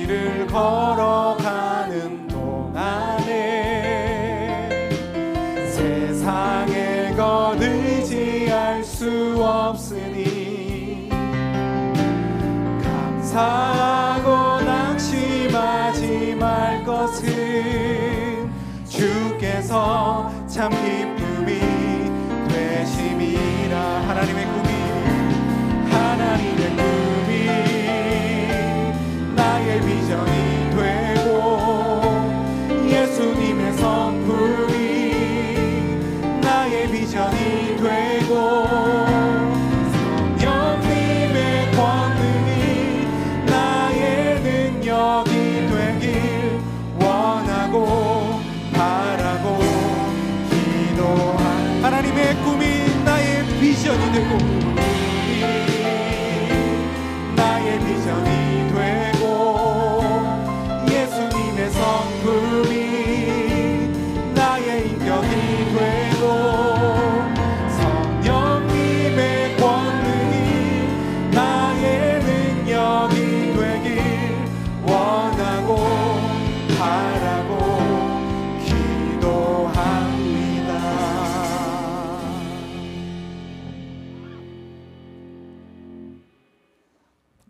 길을 걸어가는 동안에 세상의 것 의지할 수 없으니 감사하고 낙심하지 말 것은 주께서 참 기쁨이 되심이라. 하나님의 꿈이 나의 비전이 되고 예수님의 성품이 나의 비전이 되고 성령님의 권능이 나의 능력이 되길 원하고 바라고 기도한 하나님의 꿈이 나의 비전이 되고 나의 비전이 되고 예수님의 성품이 나의 인격이 되고 성령님의 권능이 나의 능력이 되길 원하고 바라고 기도합니다.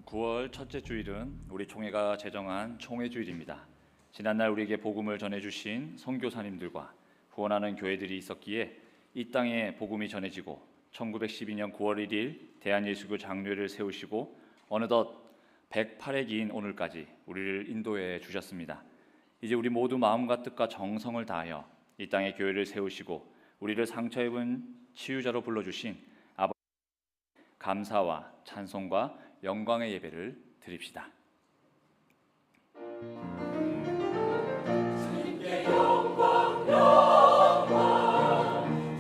9월 첫째 주일은 우리 총회가 제정한 총회주일입니다. 지난날 우리에게 복음을 전해주신 선교사님들과 후원하는 교회들이 있었기에 이 땅에 복음이 전해지고 1912년 9월 1일 대한예수교 장로회를 세우시고 어느덧 108회 긴 오늘까지 우리를 인도해 주셨습니다. 이제 우리 모두 마음과 뜻과 정성을 다하여 이 땅에 교회를 세우시고 우리를 상처 입은 치유자로 불러주신 아버지 감사와 찬송과 영광의 예배를 드립시다. 주님께 영광 영광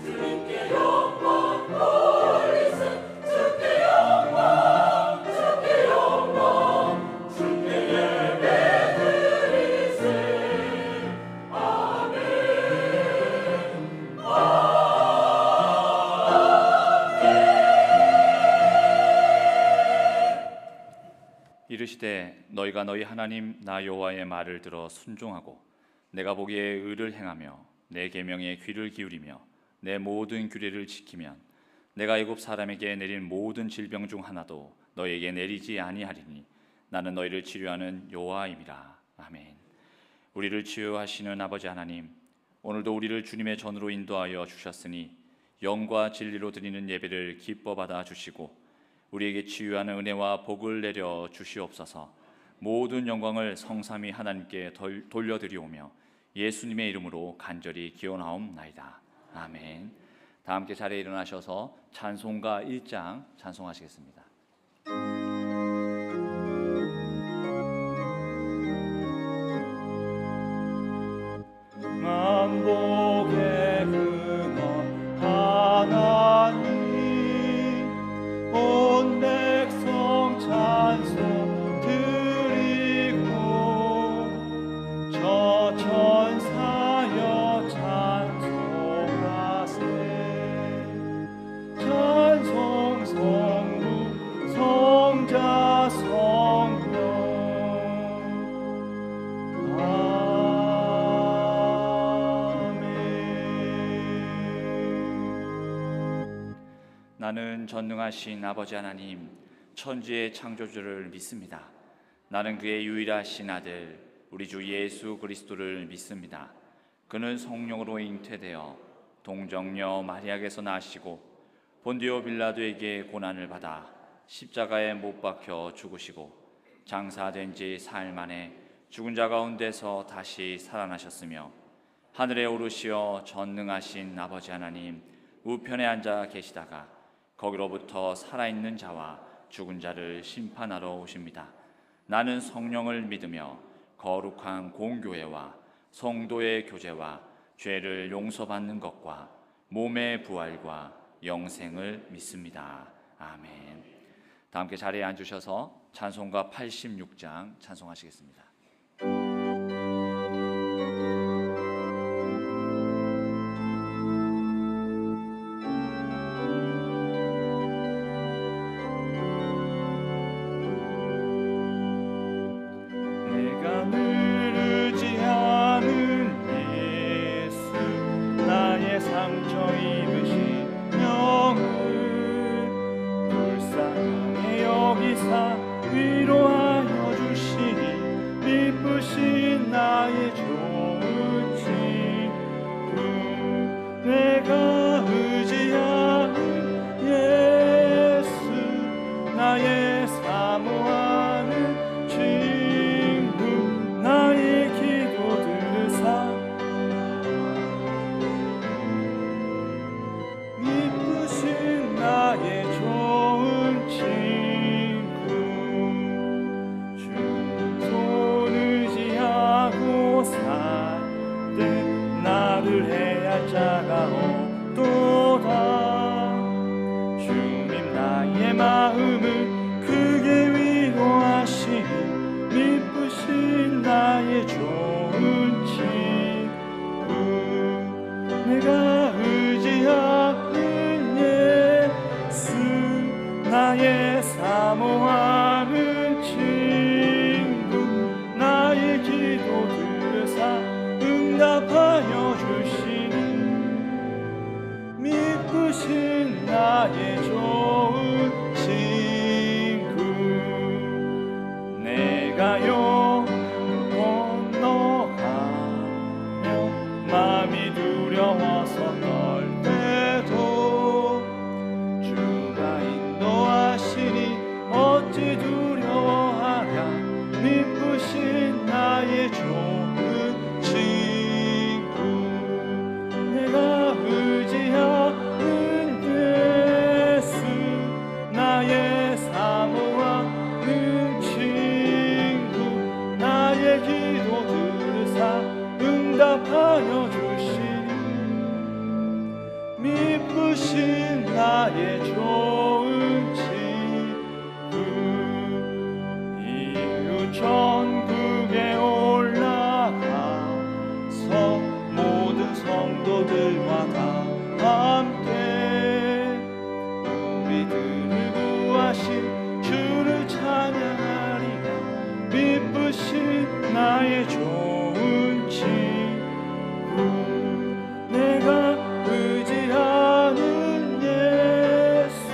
주님께 영광 돌리세 주께 영광 주께 영광 주께 예배 드리세 아멘 이르시되 너희가 너희 하나님 나 여호와의 말을 들어 순종하고 내가 보기에 의를 행하며 내 계명에 귀를 기울이며 내 모든 규례를 지키면 내가 애굽 사람에게 내린 모든 질병 중 하나도 너희에게 내리지 아니하리니 나는 너희를 치료하는 여호와임이라. 아멘. 우리를 치유하시는 아버지 하나님, 오늘도 우리를 주님의 전으로 인도하여 주셨으니 영과 진리로 드리는 예배를 기뻐 받아 주시고 우리에게 치유하는 은혜와 복을 내려 주시옵소서. 모든 영광을 성삼위 하나님께 돌려드리오며 예수님의 이름으로 간절히 기원하옵나이다. 아멘. 다 함께 자리에 일어나셔서 찬송가 1장 찬송하시겠습니다. 만복의 근원 하나님 온 백성 찬송 드리고 저 천사여 찬송하세 찬송 성부 성자 성령 나는 전능하신 아버지 하나님 천지의 창조주를 믿습니다. 나는 그의 유일하신 아들 우리 주 예수 그리스도를 믿습니다. 그는 성령으로 잉태되어 동정녀 마리아에게서 나시고 본디오 빌라도에게 고난을 받아 십자가에 못 박혀 죽으시고 장사된 지 사흘 만에 죽은 자 가운데서 다시 살아나셨으며 하늘에 오르시어 전능하신 아버지 하나님 우편에 앉아 계시다가 거기로부터 살아있는 자와 죽은 자를 심판하러 오십니다. 나는 성령을 믿으며 거룩한 공교회와 성도의 교제와 죄를 용서받는 것과 몸의 부활과 영생을 믿습니다. 아멘. 다 함께 자리에 앉으셔서 찬송가 86장 찬송하시겠습니다. 내가 늘 의지하는 예수 나의 상처 입으신 영을 불쌍히 여기사 위로하여 주시니 미쁘신 나의 좋은 친구 내가 의지하는 예수 나의 사모하는 친구 나의 기도 들으사 미쁘신 나의 좋은 친구 주 손 의지하고 살 때 나를 해할 자가 없도다 주님 나의 마음을 크게 위로하시니 미쁘신 나의 좋은 친구 내가 의지하는 예수 나의 사모하는 친구 나의 기도 들으사 응답하여 주시니 미쁘신 나의 좋은 친구 내가 건너가며 마음이 두려워서 떨 때도 주가 인도하시니 어찌 두려워하랴 미쁘신 나의 좋은 친구 내가 의지하는 예수 나의 사모하는 친구 나의 기도 들으사 응답하여 주시니 미쁘신 나의 좋은 친구 이웃 전국에 올라가서 모든 성도들과 다 함께 우리들을 구하신 주를 찬양하리라 미쁘신 나의 좋은 친구 내가 의지하는 예수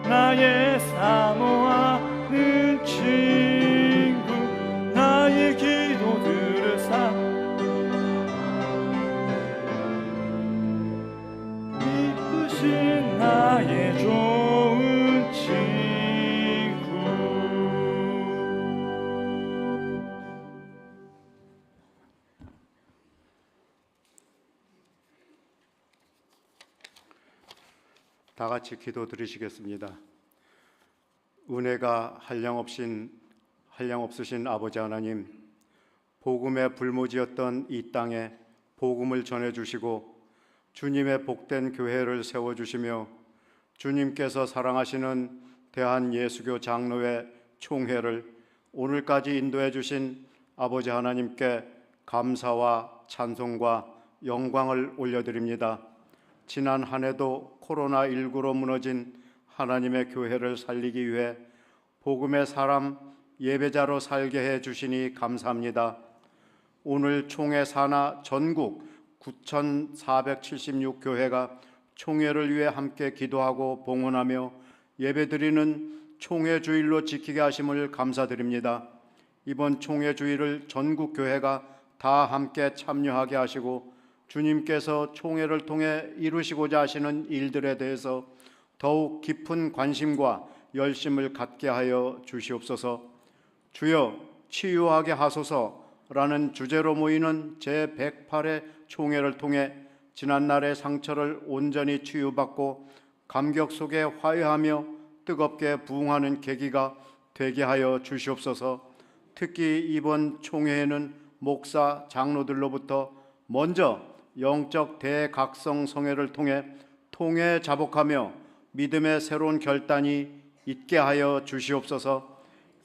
나의 사모하는 친구 나의 기도 들으사 미쁘신 나의 좋은 친구 다 같이 기도 드리시겠습니다. 은혜가 한량없으신 아버지 하나님, 복음의 불모지였던 이 땅에 복음을 전해주시고 주님의 복된 교회를 세워주시며 주님께서 사랑하시는 대한예수교 장로회 총회를 오늘까지 인도해 주신 아버지 하나님께 감사와 찬송과 영광을 올려드립니다. 지난 한 해도 코로나19로 무너진 하나님의 교회를 살리기 위해 복음의 사람 예배자로 살게 해 주시니 감사합니다. 오늘 총회 산하 전국 9,476교회가 총회를 위해 함께 기도하고 봉헌하며 예배드리는 총회 주일로 지키게 하심을 감사드립니다. 이번 총회 주일을 전국 교회가 다 함께 참여하게 하시고 주님께서 총회를 통해 이루시고자 하시는 일들에 대해서 더욱 깊은 관심과 열심을 갖게 하여 주시옵소서. 주여 치유하게 하소서라는 주제로 모이는 제108회 총회를 통해 지난날의 상처를 온전히 치유받고 감격 속에 화해하며 뜨겁게 부흥하는 계기가 되게 하여 주시옵소서. 특히 이번 총회에는 목사, 장로들로부터 먼저 영적 대각성 성회를 통해 통회 자복하며 믿음의 새로운 결단이 있게 하여 주시옵소서.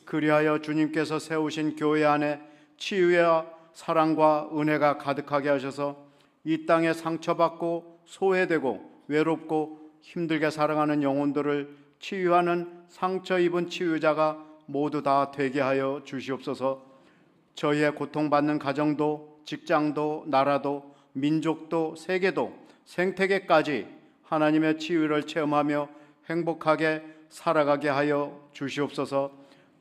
그리하여 주님께서 세우신 교회 안에 치유와 사랑과 은혜가 가득하게 하셔서 이 땅에 상처받고 소외되고 외롭고 힘들게 살아가는 영혼들을 치유하는 상처 입은 치유자가 모두 다 되게 하여 주시옵소서. 저희의 고통받는 가정도, 직장도, 나라도, 민족도, 세계도, 생태계까지 하나님의 치유를 체험하며 행복하게 살아가게 하여 주시옵소서.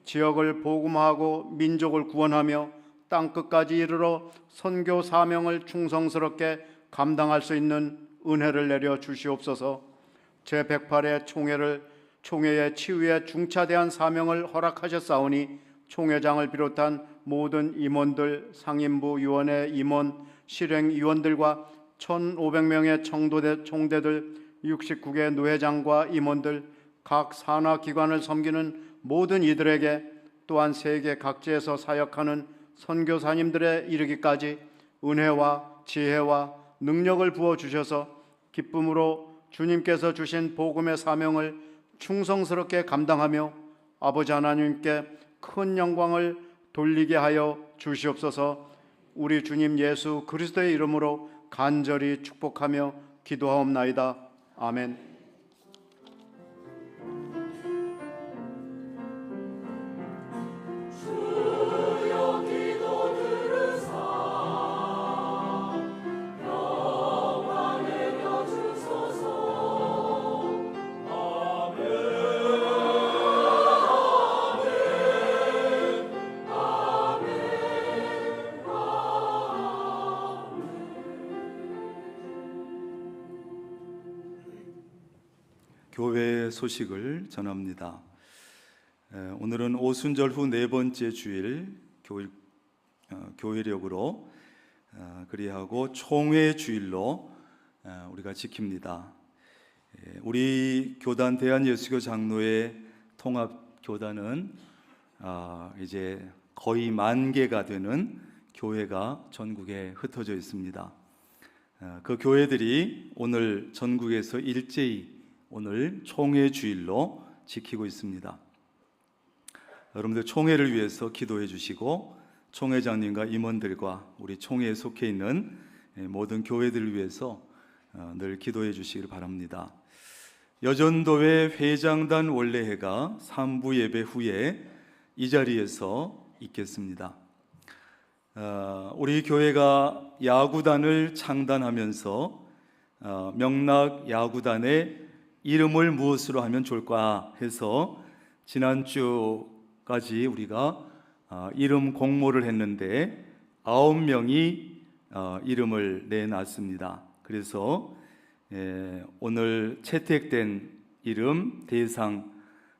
지역을 복음화하고 민족을 구원하며 땅끝까지 이르러 선교 사명을 충성스럽게 감당할 수 있는 은혜를 내려 주시옵소서. 제108회 총회의 치유의 중차대한 사명을 허락하셨사오니 총회장을 비롯한 모든 임원들, 상임부 위원회 임원, 실행위원들과 1,500명의 총대들, 69개 노회장과 임원들, 각 산하기관을 섬기는 모든 이들에게, 또한 세계 각지에서 사역하는 선교사님들에 이르기까지 은혜와 지혜와 능력을 부어주셔서 기쁨으로 주님께서 주신 복음의 사명을 충성스럽게 감당하며 아버지 하나님께 큰 영광을 돌리게 하여 주시옵소서. 우리 주님 예수 그리스도의 이름으로 간절히 축복하며 기도하옵나이다. 아멘. 주여 기도 들으사 영광 내려 주소서. 아멘. 교회의 소식을 전합니다. 오늘은 오순절 후 네 번째 주일 교회력으로 그리하고 총회 주일로 우리가 지킵니다. 우리 교단 대한예수교 장로회 통합교단은 이제 거의 10,000개가 되는 교회가 전국에 흩어져 있습니다. 그 교회들이 오늘 전국에서 일제히 오늘 총회 주일로 지키고 있습니다. 여러분들 총회를 위해서 기도해 주시고 총회장님과 임원들과 우리 총회에 속해 있는 모든 교회들을 위해서 늘 기도해 주시길 바랍니다. 여전도회 회장단 원례회가 3부 예배 후에 이 자리에서 있겠습니다. 우리 교회가 야구단을 창단하면서 명락 야구단의 이름을 무엇으로 하면 좋을까 해서 지난주까지 우리가 이름 공모를 했는데 9명이 이름을 내놨습니다. 그래서 오늘 채택된 이름 대상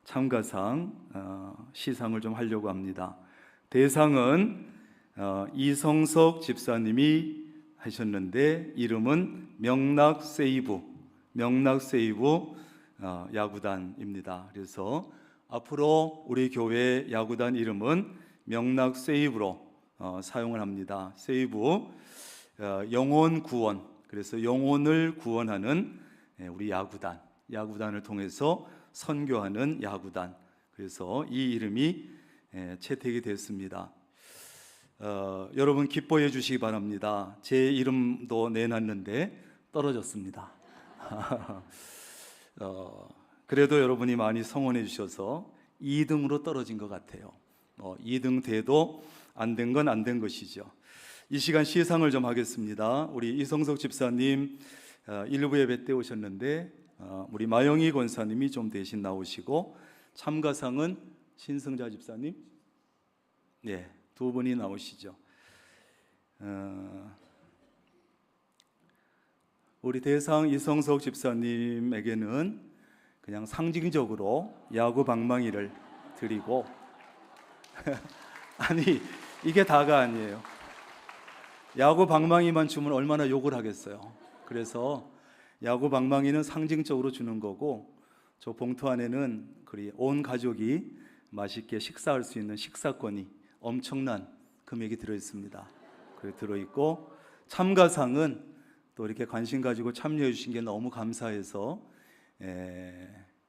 참가상 시상을 좀 하려고 합니다. 대상은 이성석 집사님이 하셨는데 이름은 명락세이브 야구단입니다. 그래서 앞으로 우리 교회 야구단 이름은 명락세이브로 사용을 합니다. 세이브 영혼 구원, 그래서 영혼을 구원하는 우리 야구단을 통해서 선교하는 야구단, 그래서 이 이름이 채택이 됐습니다. 여러분 기뻐해 주시기 바랍니다. 제 이름도 내놨는데 떨어졌습니다. 그래도 여러분이 많이 성원해 주셔서 2등으로 떨어진 것 같아요. 2등 돼도 안 된 건 안 된 것이죠. 이 시간 시상을 좀 하겠습니다. 우리 이성석 집사님 일부 예배 때 오셨는데 우리 마영희 권사님이 좀 대신 나오시고, 참가상은 신승자 집사님, 네, 두 분이 나오시죠. 우리 대상 이성석 집사님에게는 그냥 상징적으로 야구 방망이를 드리고 아니 이게 다가 아니에요. 야구 방망이만 주면 얼마나 욕을 하겠어요. 그래서 야구 방망이는 상징적으로 주는 거고, 저 봉투 안에는 온 가족이 맛있게 식사할 수 있는 식사권이 엄청난 금액이 들어있습니다. 그래 들어있고, 참가상은 또 이렇게 관심 가지고 참여해 주신 게 너무 감사해서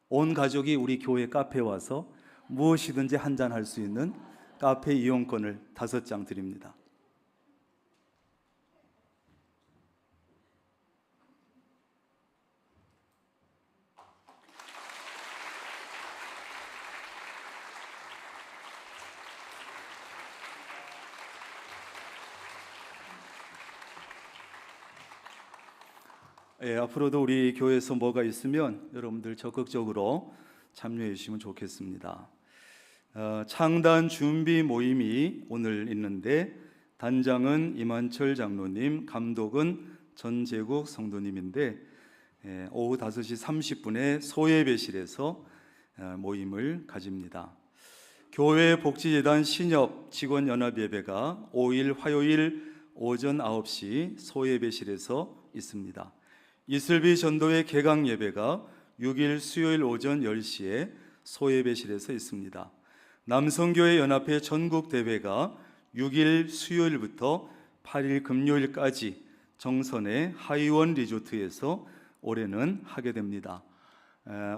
온 가족이 우리 교회 카페에 와서 무엇이든지 한잔 할 수 있는 카페 이용권을 5장 드립니다. 앞으로도 우리 교회에서 뭐가 있으면 여러분들 적극적으로 참여해 주시면 좋겠습니다. 창단 준비 모임이 오늘 있는데 단장은 이만철 장로님, 감독은 전재국 성도님인데 오후 5시 30분에 소예배실에서 모임을 가집니다. 교회 복지재단 신협 직원연합예배가 5일 화요일 오전 9시 소예배실에서 있습니다. 이슬비 전도회 개강예배가 6일 수요일 오전 10시에 소예배실에서 있습니다. 남성교회 연합회 전국대회가 6일 수요일부터 8일 금요일까지 정선의 하이원 리조트에서 올해는 하게 됩니다.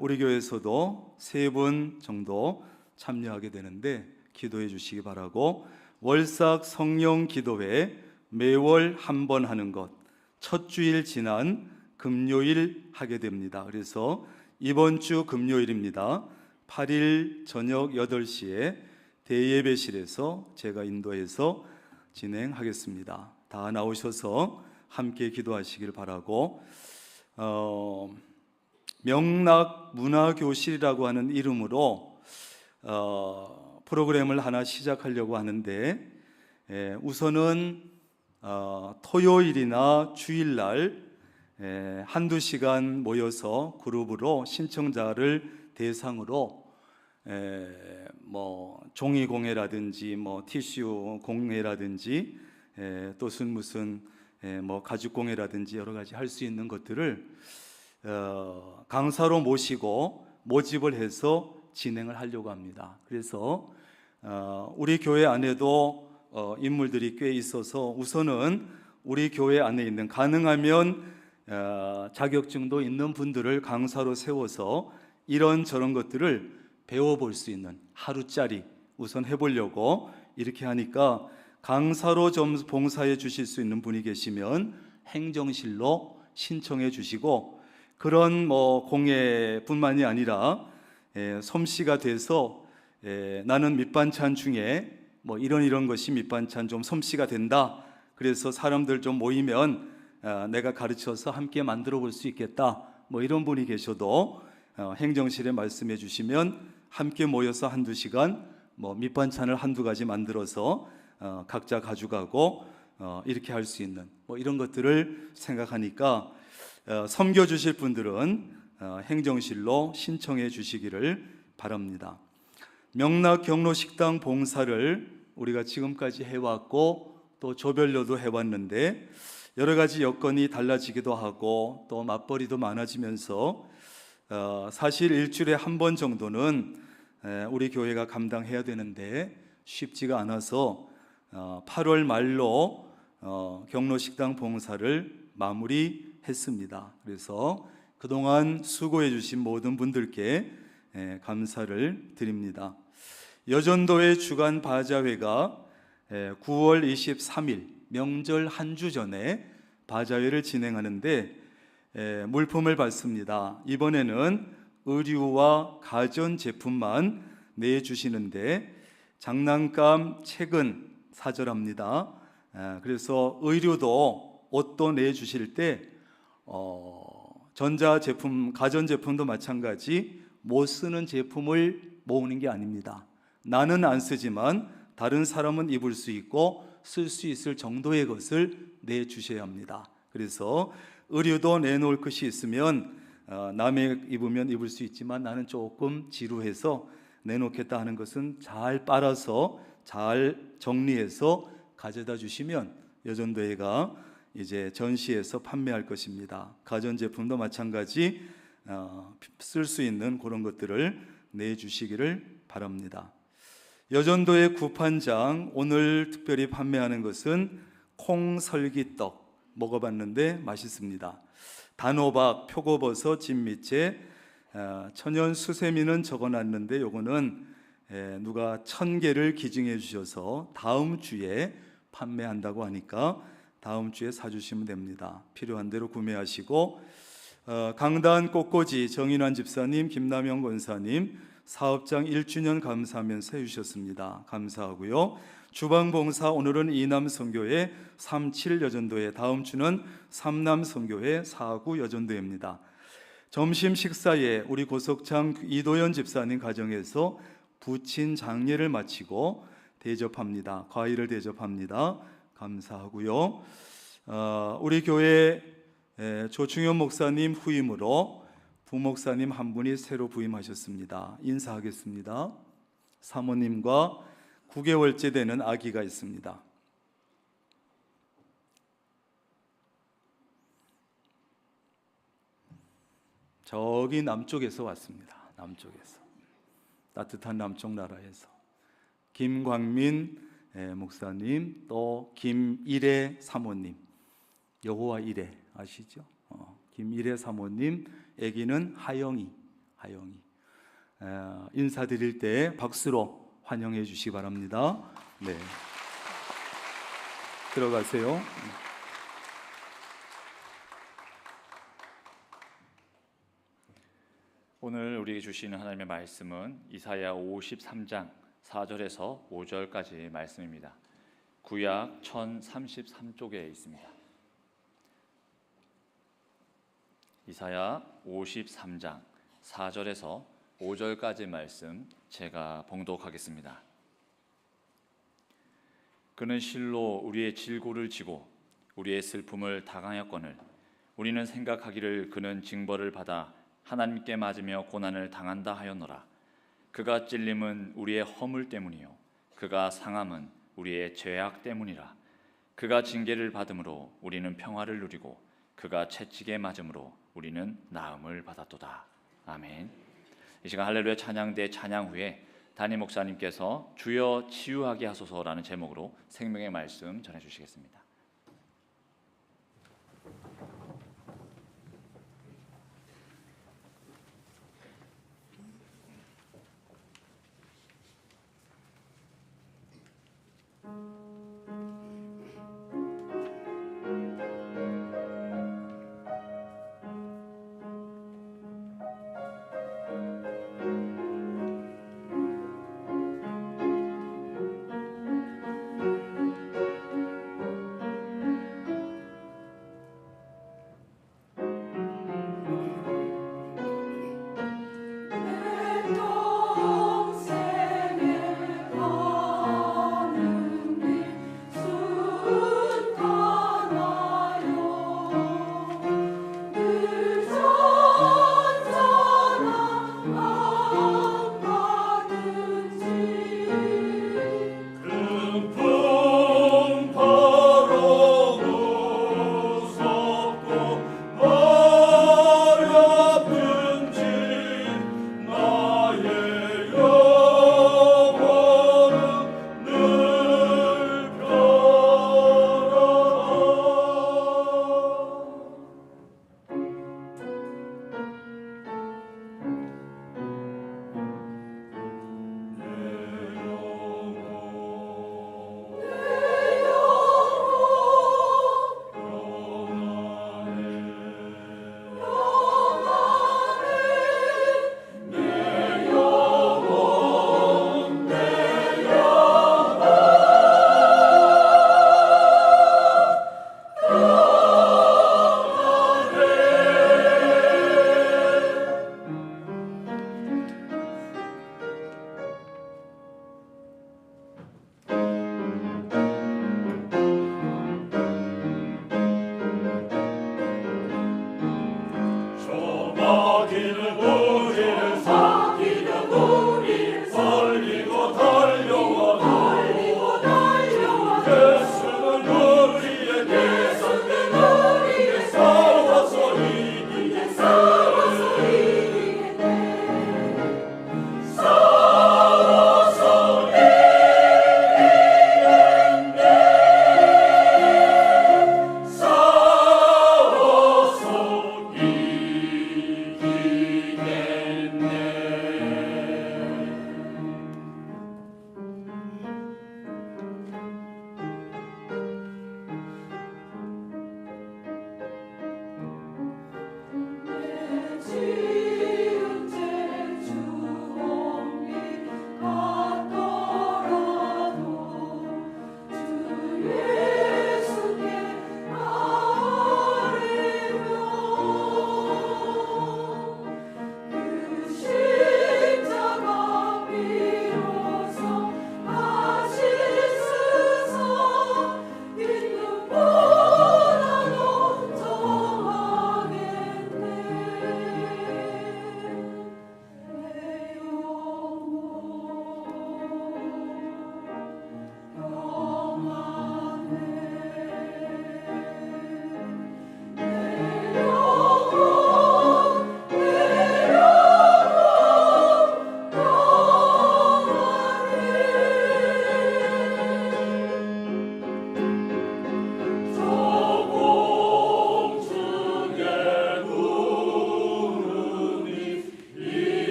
우리 교회에서도 3분 정도 참여하게 되는데 기도해 주시기 바라고, 월삭 성령 기도회 매월 한 번 하는 것 첫 주일 지난 금요일 하게 됩니다. 그래서 이번 주 금요일입니다. 8일 저녁 8시에 대예배실에서 제가 인도해서 진행하겠습니다. 다 나오셔서 함께 기도하시길 바라고, 명락문화교실이라고 하는 이름으로 프로그램을 하나 시작하려고 하는데, 우선은 토요일이나 주일날 한두 시간 모여서 그룹으로 신청자를 대상으로 뭐 종이 공예라든지 뭐 티슈 공예라든지 또 무슨 뭐 가죽 공예라든지 여러 가지 할 수 있는 것들을 강사로 모시고 모집을 해서 진행을 하려고 합니다. 그래서 우리 교회 안에도 인물들이 꽤 있어서 우선은 우리 교회 안에 있는, 가능하면 자격증도 있는 분들을 강사로 세워서 이런저런 것들을 배워볼 수 있는 하루짜리 우선 해보려고 이렇게 하니까, 강사로 좀 봉사해 주실 수 있는 분이 계시면 행정실로 신청해 주시고, 그런 뭐 공예뿐만이 아니라 솜씨가 돼서 나는 밑반찬 중에 뭐 이런 것이 밑반찬 좀 솜씨가 된다, 그래서 사람들 좀 모이면 내가 가르쳐서 함께 만들어 볼 수 있겠다, 뭐 이런 분이 계셔도 행정실에 말씀해 주시면 함께 모여서 한두 시간 뭐 밑반찬을 한두 가지 만들어서 각자 가져가고 이렇게 할 수 있는 뭐 이런 것들을 생각하니까, 섬겨 주실 분들은 행정실로 신청해 주시기를 바랍니다. 명락 경로 식당 봉사를 우리가 지금까지 해왔고 또 조별로도 해왔는데 여러 가지 여건이 달라지기도 하고 또 맞벌이도 많아지면서 사실 일주일에 한 번 정도는 우리 교회가 감당해야 되는데 쉽지가 않아서 8월 말로 경로식당 봉사를 마무리했습니다. 그래서 그동안 수고해 주신 모든 분들께 감사를 드립니다. 여전도회 주간 바자회가 9월 23일 명절 한 주 전에 바자회를 진행하는데 물품을 받습니다. 이번에는 의류와 가전 제품만 내주시는데 장난감, 책은 사절합니다. 그래서 의류도 옷도 내주실 때 전자제품, 가전제품도 마찬가지 못 쓰는 제품을 모으는 게 아닙니다. 나는 안 쓰지만 다른 사람은 입을 수 있고 쓸 수 있을 정도의 것을 내주셔야 합니다. 그래서 의류도 내놓을 것이 있으면 남의 입으면 입을 수 있지만 나는 조금 지루해서 내놓겠다 하는 것은 잘 빨아서 잘 정리해서 가져다 주시면 여전도회가 이제 전시해서 판매할 것입니다. 가전제품도 마찬가지 쓸 수 있는 그런 것들을 내주시기를 바랍니다. 여전도의 구판장, 오늘 특별히 판매하는 것은 콩설기떡 먹어봤는데 맛있습니다. 단호박, 표고버섯, 진미채, 천연 수세미는 적어놨는데 요거는 누가 1000개를 기증해 주셔서 다음 주에 판매한다고 하니까 다음 주에 사주시면 됩니다. 필요한 대로 구매하시고, 강단 꽃꽂이 정인환 집사님, 김남영 권사님, 사업장 1주년 감사하면서 해주셨습니다. 감사하고요. 주방봉사 오늘은 이남 선교회 37 여전도회, 다음 주는 3남 선교회 49 여전도회입니다. 점심 식사에 우리 고석창 이도현 집사님 가정에서 부친 장례를 마치고 대접합니다. 과일을 대접합니다. 감사하고요. 우리 교회 조충현 목사님 후임으로 부목사님 한 분이 새로 부임하셨습니다. 인사하겠습니다. 사모님과 9개월째 되는 아기가 있습니다. 저기 남쪽에서 왔습니다. 남쪽에서, 따뜻한 남쪽 나라에서 김광민 목사님, 또 김일애 사모님, 여호와 이래 아시죠? 김일애 사모님, 아기는 하영이. 인사드릴 때 박수로 환영해 주시기 바랍니다. 네, 들어가세요. 오늘 우리에게 주시는 하나님의 말씀은 이사야 53장 4절에서 5절까지 말씀입니다. 구약 1033쪽에 있습니다. 이사야 53장 4절에서 5절까지 말씀 제가 봉독하겠습니다. 그는 실로 우리의 질고를 지고 우리의 슬픔을 당하였거늘 우리는 생각하기를 그는 징벌을 받아 하나님께 맞으며 고난을 당한다 하였노라. 그가 찔림은 우리의 허물 때문이요 그가 상함은 우리의 죄악 때문이라. 그가 징계를 받음으로 우리는 평화를 누리고 그가 채찍에 맞음으로 우리는 나음을 받았도다. 아멘. 이 시간 할렐루야 찬양대 찬양 후에 담임 목사님께서 주여 치유하게 하소서라는 제목으로 생명의 말씀 전해주시겠습니다.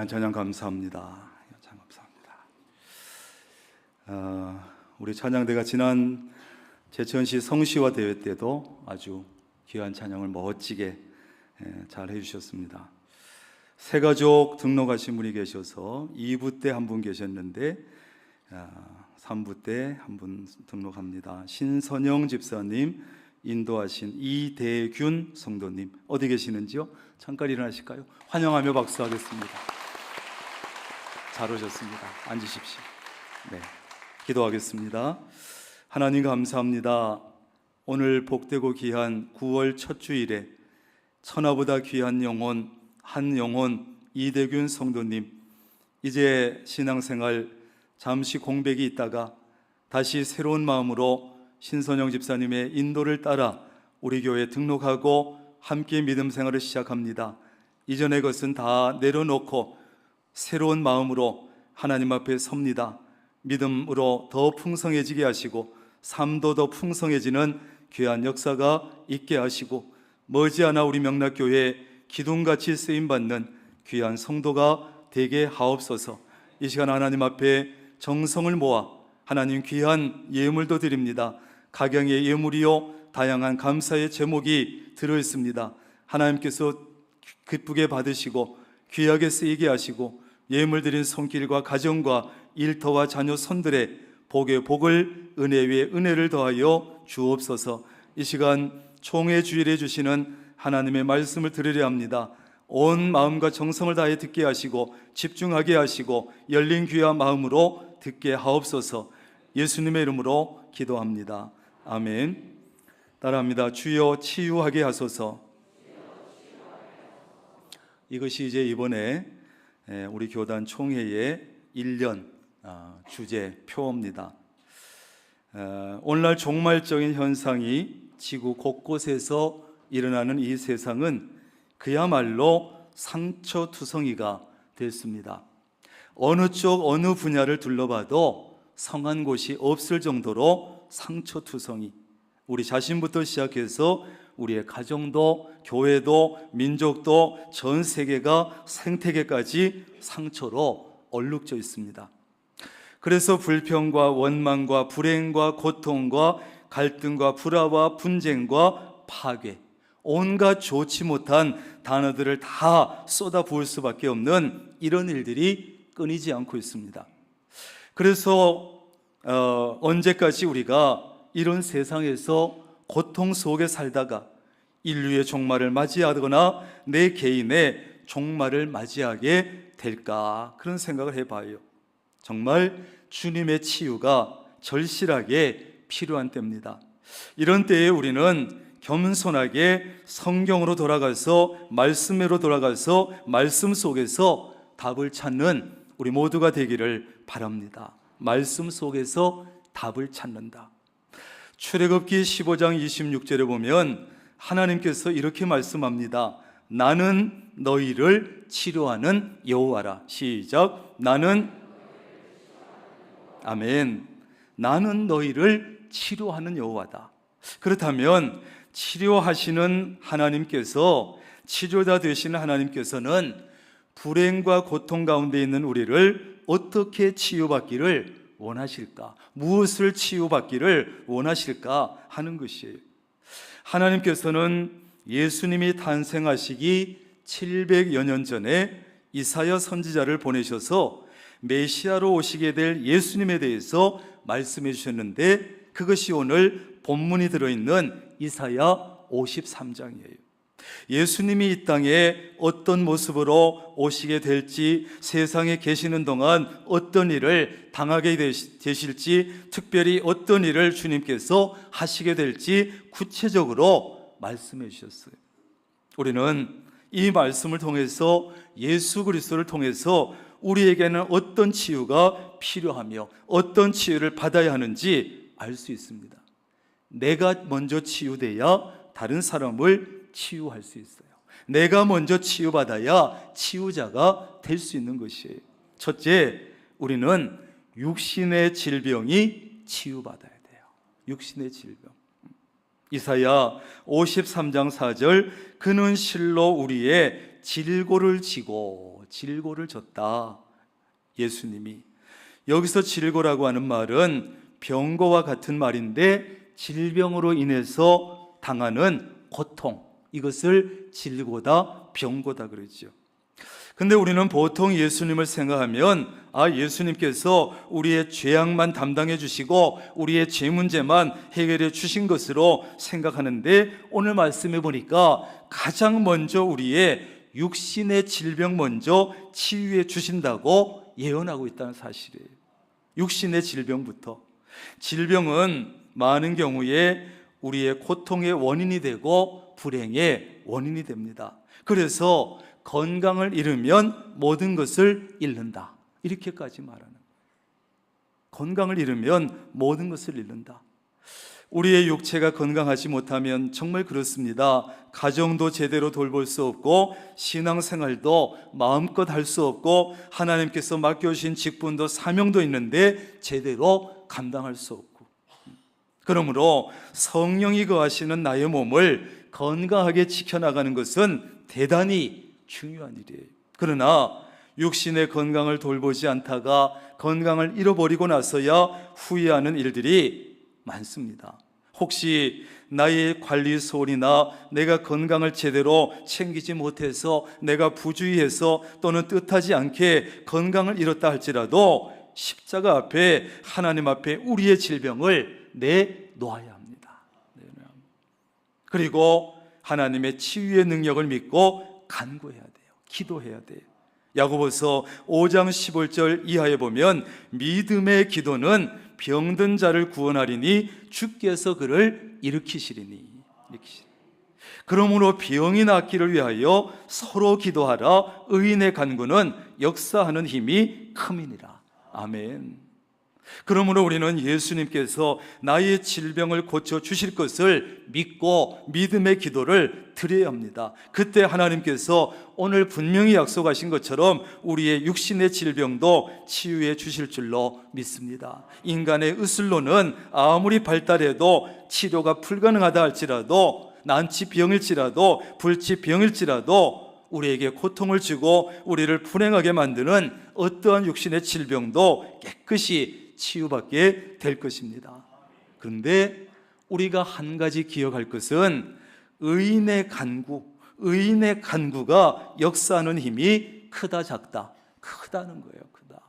귀한 찬양 감사합니다. 찬양 감사합니다. 우리 찬양대가 지난 제천시 성시화 대회 때도 아주 귀한 찬양을 멋지게 잘 해주셨습니다. 새 가족 등록하신 분이 계셔서 2부 때 한 분 계셨는데 3부 때 한 분 등록합니다. 신선영 집사님, 인도하신 이대균 성도님, 어디 계시는지요? 잠깐 일어나실까요? 환영하며 박수하겠습니다. 잘 오셨습니다. 앉으십시오. 네, 기도하겠습니다. 하나님 감사합니다. 오늘 복되고 귀한 9월 첫 주일에 천하보다 귀한 영혼, 한 영혼 이대균 성도님, 이제 신앙생활 잠시 공백이 있다가 다시 새로운 마음으로 신선영 집사님의 인도를 따라 우리 교회에 등록하고 함께 믿음 생활을 시작합니다. 이전의 것은 다 내려놓고 새로운 마음으로 하나님 앞에 섭니다. 믿음으로 더 풍성해지게 하시고 삶도 더 풍성해지는 귀한 역사가 있게 하시고 머지않아 우리 명락교회에 기둥같이 쓰임받는 귀한 성도가 되게 하옵소서. 이 시간 하나님 앞에 정성을 모아 하나님 귀한 예물도 드립니다. 각양의 예물이요 다양한 감사의 제목이 들어있습니다. 하나님께서 기쁘게 받으시고 귀하게 쓰이게 하시고 예물 드린 손길과 가정과 일터와 자녀 손들의 복의 복을, 은혜 위에 은혜를 더하여 주옵소서. 이 시간 총회 주일에 주시는 하나님의 말씀을 들으려 합니다. 온 마음과 정성을 다해 듣게 하시고 집중하게 하시고 열린 귀와 마음으로 듣게 하옵소서. 예수님의 이름으로 기도합니다. 아멘. 따라합니다. 주여 치유하게 하소서. 이것이 이제 이번에 우리 교단 총회의 1년 주제 표입니다. 오늘날 종말적인 현상이 지구 곳곳에서 일어나는 이 세상은 그야말로 상처투성이가 됐습니다. 어느 쪽 어느 분야를 둘러봐도 성한 곳이 없을 정도로 상처투성이, 우리 자신부터 시작해서 우리의 가정도 교회도 민족도 전 세계가 생태계까지 상처로 얼룩져 있습니다. 그래서 불평과 원망과 불행과 고통과 갈등과 불화와 분쟁과 파괴, 온갖 좋지 못한 단어들을 다 쏟아부을 수밖에 없는 이런 일들이 끊이지 않고 있습니다. 그래서 언제까지 우리가 이런 세상에서 고통 속에 살다가 인류의 종말을 맞이하거나 내 개인의 종말을 맞이하게 될까, 그런 생각을 해봐요. 정말 주님의 치유가 절실하게 필요한 때입니다. 이런 때에 우리는 겸손하게 성경으로 돌아가서 말씀으로 돌아가서 말씀 속에서 답을 찾는 우리 모두가 되기를 바랍니다. 말씀 속에서 답을 찾는다. 출애굽기 15장 26절에 보면 하나님께서 이렇게 말씀합니다. 나는 너희를 치료하는 여호와라. 시작. 나는, 아멘, 나는 너희를 치료하는 여호와다. 그렇다면 치료하시는 하나님께서, 치료자 되시는 하나님께서는 불행과 고통 가운데 있는 우리를 어떻게 치유받기를 원하실까? 무엇을 치유받기를 원하실까 하는 것이에요. 하나님께서는 예수님이 탄생하시기 700여 년 전에 이사야 선지자를 보내셔서 메시아로 오시게 될 예수님에 대해서 말씀해 주셨는데, 그것이 오늘 본문이 들어있는 이사야 53장이에요. 예수님이 이 땅에 어떤 모습으로 오시게 될지, 세상에 계시는 동안 어떤 일을 당하게 되실지, 특별히 어떤 일을 주님께서 하시게 될지 구체적으로 말씀해 주셨어요. 우리는 이 말씀을 통해서, 예수 그리스도를 통해서 우리에게는 어떤 치유가 필요하며 어떤 치유를 받아야 하는지 알 수 있습니다. 내가 먼저 치유돼야 다른 사람을 치유할 수 있어요. 내가 먼저 치유받아야 치유자가 될 수 있는 것이에요. 첫째, 우리는 육신의 질병이 치유받아야 돼요. 육신의 질병. 이사야 53장 4절, 그는 실로 우리의 질고를 지고, 질고를 졌다. 예수님이. 여기서 질고라고 하는 말은 병고와 같은 말인데, 질병으로 인해서 당하는 고통, 이것을 질고다, 병고다 그러죠. 근데 우리는 보통 예수님을 생각하면 예수님께서 우리의 죄악만 담당해 주시고 우리의 죄 문제만 해결해 주신 것으로 생각하는데, 오늘 말씀해 보니까 가장 먼저 우리의 육신의 질병 먼저 치유해 주신다고 예언하고 있다는 사실이에요. 육신의 질병부터. 질병은 많은 경우에 우리의 고통의 원인이 되고 불행의 원인이 됩니다. 그래서 건강을 잃으면 모든 것을 잃는다, 이렇게까지 말하는. 건강을 잃으면 모든 것을 잃는다. 우리의 육체가 건강하지 못하면 정말 그렇습니다. 가정도 제대로 돌볼 수 없고, 신앙생활도 마음껏 할 수 없고, 하나님께서 맡겨주신 직분도 사명도 있는데 제대로 감당할 수 없고. 그러므로 성령이 거하시는 나의 몸을 건강하게 지켜나가는 것은 대단히 중요한 일이에요. 그러나 육신의 건강을 돌보지 않다가 건강을 잃어버리고 나서야 후회하는 일들이 많습니다. 혹시 나의 관리 소홀이나 내가 건강을 제대로 챙기지 못해서, 내가 부주의해서 또는 뜻하지 않게 건강을 잃었다 할지라도 십자가 앞에, 하나님 앞에 우리의 질병을 내놓아야 합니다. 그리고 하나님의 치유의 능력을 믿고 간구해야 돼요. 기도해야 돼요. 야고보서 5장 15절 이하에 보면, 믿음의 기도는 병든 자를 구원하리니 주께서 그를 일으키시리니. 그러므로 병이 낫기를 위하여 서로 기도하라. 의인의 간구는 역사하는 힘이 큼이니라. 아멘. 그러므로 우리는 예수님께서 나의 질병을 고쳐 주실 것을 믿고 믿음의 기도를 드려야 합니다. 그때 하나님께서 오늘 분명히 약속하신 것처럼 우리의 육신의 질병도 치유해 주실 줄로 믿습니다. 인간의 의술로는 아무리 발달해도 치료가 불가능하다 할지라도, 난치병일지라도 불치병일지라도 우리에게 고통을 주고 우리를 불행하게 만드는 어떠한 육신의 질병도 깨끗이 치유받게 될 것입니다. 그런데 우리가 한 가지 기억할 것은 의인의 간구가 역사하는 힘이 크다 작다? 크다는 거예요. 크다.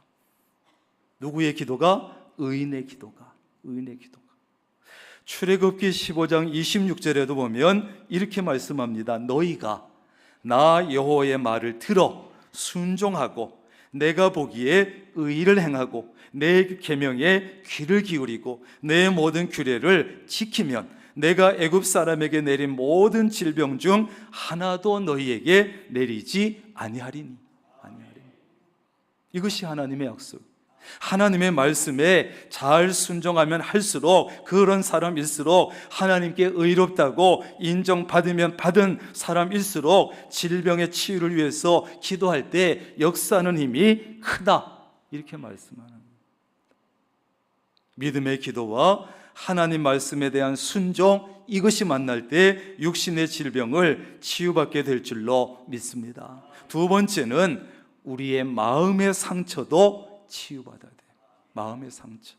누구의 기도가? 의인의 기도가. 출애굽기 15장 26절에도 보면 이렇게 말씀합니다. 너희가 나 여호와의 말을 들어 순종하고 내가 보기에 의를 행하고 내 계명에 귀를 기울이고 내 모든 규례를 지키면 내가 애굽 사람에게 내린 모든 질병 중 하나도 너희에게 내리지 아니하리니. 이것이 하나님의 약속. 하나님의 말씀에 잘 순종하면 할수록, 그런 사람일수록, 하나님께 의롭다고 인정받으면 받은 사람일수록 질병의 치유를 위해서 기도할 때 역사하는 힘이 크다, 이렇게 말씀하는. 믿음의 기도와 하나님 말씀에 대한 순종, 이것이 만날 때 육신의 질병을 치유받게 될 줄로 믿습니다. 두 번째는 우리의 마음의 상처도 치유받아야 돼요. 마음의 상처.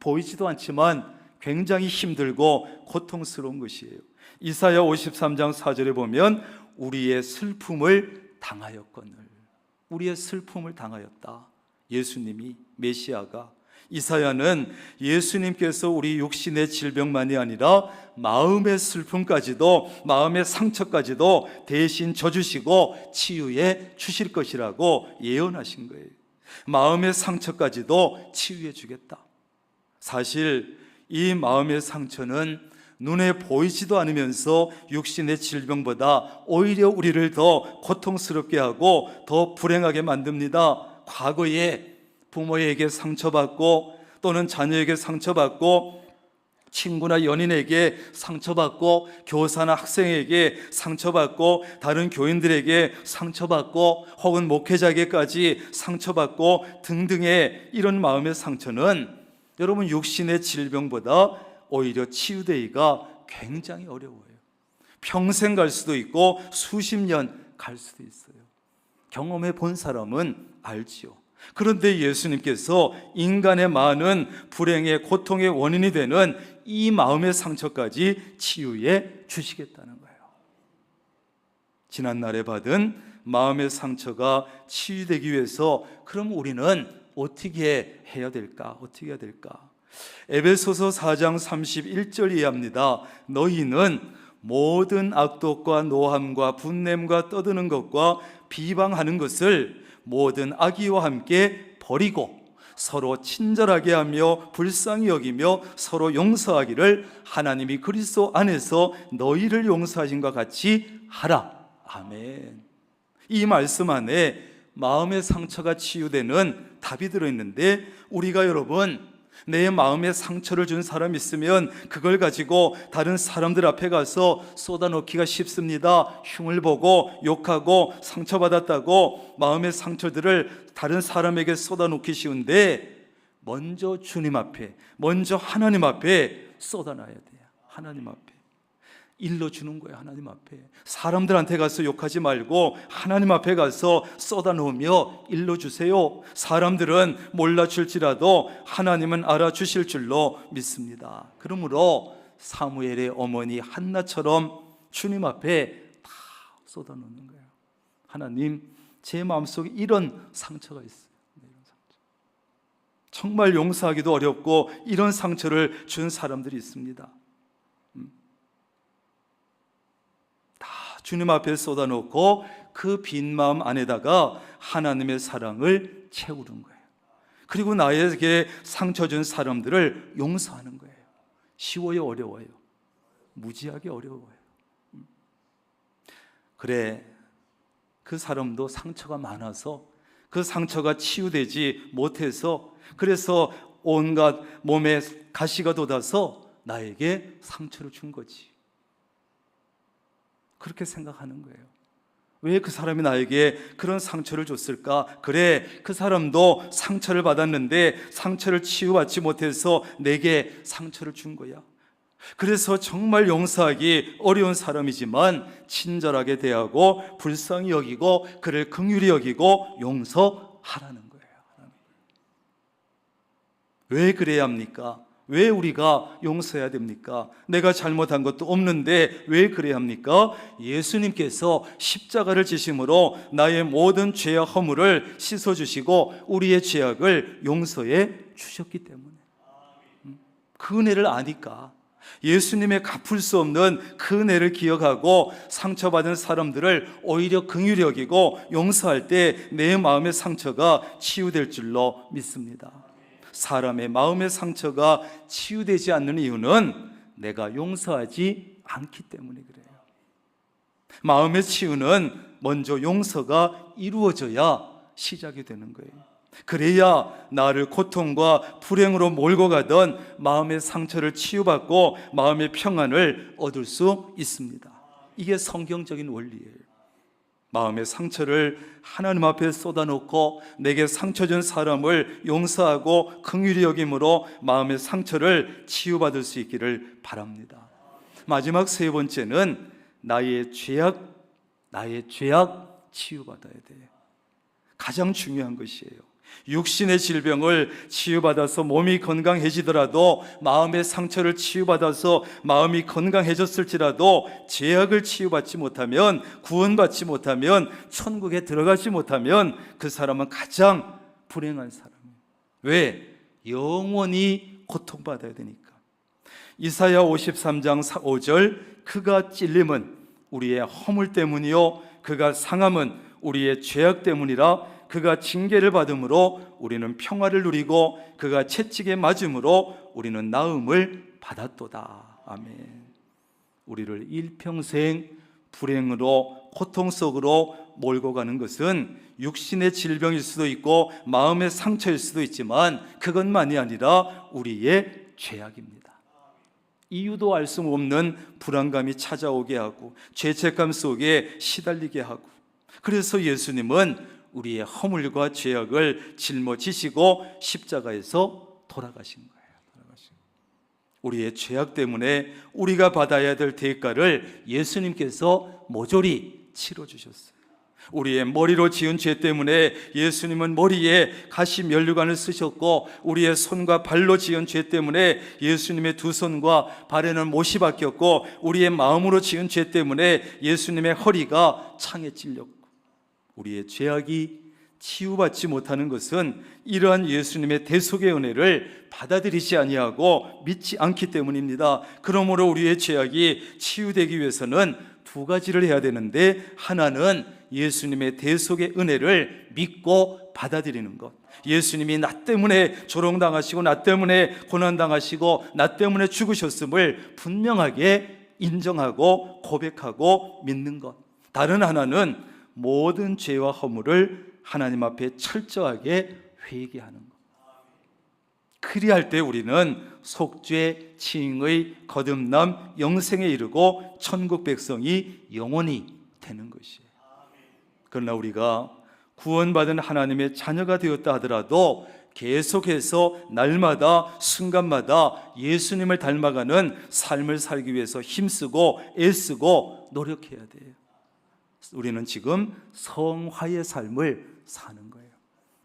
보이지도 않지만 굉장히 힘들고 고통스러운 것이에요. 이사야 53장 4절에 보면 우리의 슬픔을 당하였거늘. 우리의 슬픔을 당하였다. 예수님이, 메시아가. 이사야는 예수님께서 우리 육신의 질병만이 아니라 마음의 슬픔까지도, 마음의 상처까지도 대신 져주시고 치유해 주실 것이라고 예언하신 거예요. 마음의 상처까지도 치유해 주겠다. 사실 이 마음의 상처는 눈에 보이지도 않으면서 육신의 질병보다 오히려 우리를 더 고통스럽게 하고 더 불행하게 만듭니다. 과거에 부모에게 상처받고 또는 자녀에게 상처받고 친구나 연인에게 상처받고 교사나 학생에게 상처받고 다른 교인들에게 상처받고 혹은 목회자에게까지 상처받고 등등의 이런 마음의 상처는 여러분 육신의 질병보다 오히려 치유되기가 굉장히 어려워요. 평생 갈 수도 있고 수십 년 갈 수도 있어요. 경험해 본 사람은 알지요. 그런데 예수님께서 인간의 많은 불행의 고통의 원인이 되는 이 마음의 상처까지 치유해 주시겠다는 거예요. 지난날에 받은 마음의 상처가 치유되기 위해서 그럼 우리는 어떻게 해야 될까? 어떻게 해야 될까? 에베소서 4장 31절 이해합니다. 너희는 모든 악독과 노함과 분냄과 떠드는 것과 비방하는 것을 모든 악의와 함께 버리고 서로 친절하게 하며 불쌍히 여기며 서로 용서하기를 하나님이 그리스도 안에서 너희를 용서하신 것 같이 하라. 아멘. 이 말씀 안에 마음의 상처가 치유되는 답이 들어있는데, 우리가 여러분 내 마음에 상처를 준 사람 있으면 그걸 가지고 다른 사람들 앞에 가서 쏟아놓기가 쉽습니다. 흉을 보고 욕하고 상처받았다고 마음의 상처들을 다른 사람에게 쏟아놓기 쉬운데, 먼저 주님 앞에, 먼저 하나님 앞에 쏟아놔야 돼요. 하나님 앞에 일러주는 거예요. 하나님 앞에 사람들한테 가서 욕하지 말고 하나님 앞에 가서 쏟아놓으며 일러주세요. 사람들은 몰라줄지라도 하나님은 알아주실 줄로 믿습니다. 그러므로 사무엘의 어머니 한나처럼 주님 앞에 다 쏟아놓는 거예요. 하나님, 제 마음속에 이런 상처가 있어요. 이런 상처. 정말 용서하기도 어렵고 이런 상처를 준 사람들이 있습니다. 주님 앞에 쏟아놓고 그 빈 마음 안에다가 하나님의 사랑을 채우는 거예요. 그리고 나에게 상처 준 사람들을 용서하는 거예요. 쉬워요, 어려워요? 무지하게 어려워요. 그래, 그 사람도 상처가 많아서 그 상처가 치유되지 못해서, 그래서 온갖 몸에 가시가 돋아서 나에게 상처를 준 거지. 그렇게 생각하는 거예요. 왜 그 사람이 나에게 그런 상처를 줬을까? 그래, 그 사람도 상처를 받았는데 상처를 치유받지 못해서 내게 상처를 준 거야. 그래서 정말 용서하기 어려운 사람이지만 친절하게 대하고 불쌍히 여기고 그를 긍휼히 여기고 용서하라는 거예요. 왜 그래야 합니까? 왜 우리가 용서해야 됩니까? 내가 잘못한 것도 없는데 왜 그래야 합니까? 예수님께서 십자가를 지심으로 나의 모든 죄와 허물을 씻어주시고 우리의 죄악을 용서해 주셨기 때문에, 그 은혜를 아니까, 예수님의 갚을 수 없는 그 은혜를 기억하고 상처받은 사람들을 오히려 긍휼히 여기고 용서할 때 내 마음의 상처가 치유될 줄로 믿습니다. 사람의 마음의 상처가 치유되지 않는 이유는 내가 용서하지 않기 때문에 그래요. 마음의 치유는 먼저 용서가 이루어져야 시작이 되는 거예요. 그래야 나를 고통과 불행으로 몰고 가던 마음의 상처를 치유받고 마음의 평안을 얻을 수 있습니다. 이게 성경적인 원리예요. 마음의 상처를 하나님 앞에 쏟아놓고 내게 상처 준 사람을 용서하고 긍휼히 여김으로 마음의 상처를 치유받을 수 있기를 바랍니다. 마지막 세 번째는 나의 죄악 치유받아야 돼요. 가장 중요한 것이에요. 육신의 질병을 치유받아서 몸이 건강해지더라도, 마음의 상처를 치유받아서 마음이 건강해졌을지라도 죄악을 치유받지 못하면, 구원받지 못하면, 천국에 들어가지 못하면 그 사람은 가장 불행한 사람이에요. 왜? 영원히 고통받아야 되니까. 이사야 53장 5절, 그가 찔림은 우리의 허물 때문이요 그가 상함은 우리의 죄악 때문이라. 그가 징계를 받음으로 우리는 평화를 누리고 그가 채찍에 맞음으로 우리는 나음을 받았도다. 아멘. 우리를 일평생 불행으로 고통 속으로 몰고 가는 것은 육신의 질병일 수도 있고 마음의 상처일 수도 있지만 그것만이 아니라 우리의 죄악입니다. 이유도 알 수 없는 불안감이 찾아오게 하고 죄책감 속에 시달리게 하고, 그래서 예수님은 우리의 허물과 죄악을 짊어지시고 십자가에서 돌아가신 거예요. 우리의 죄악 때문에 우리가 받아야 될 대가를 예수님께서 모조리 치러주셨어요. 우리의 머리로 지은 죄 때문에 예수님은 머리에 가시 면류관을 쓰셨고, 우리의 손과 발로 지은 죄 때문에 예수님의 두 손과 발에는 못이 박혔고, 우리의 마음으로 지은 죄 때문에 예수님의 허리가 창에 찔렸고, 우리의 죄악이 치유받지 못하는 것은 이러한 예수님의 대속의 은혜를 받아들이지 아니하고 믿지 않기 때문입니다. 그러므로 우리의 죄악이 치유되기 위해서는 두 가지를 해야 되는데, 하나는 예수님의 대속의 은혜를 믿고 받아들이는 것. 예수님이 나 때문에 조롱당하시고 나 때문에 고난당하시고 나 때문에 죽으셨음을 분명하게 인정하고 고백하고 믿는 것. 다른 하나는 모든 죄와 허물을 하나님 앞에 철저하게 회개하는 것. 그리할 때 우리는 속죄, 칭의, 거듭남, 영생에 이르고 천국 백성이 영원히 되는 것이에요. 그러나 우리가 구원받은 하나님의 자녀가 되었다 하더라도 계속해서 날마다 순간마다 예수님을 닮아가는 삶을 살기 위해서 힘쓰고 애쓰고 노력해야 돼요. 우리는 지금 성화의 삶을 사는 거예요.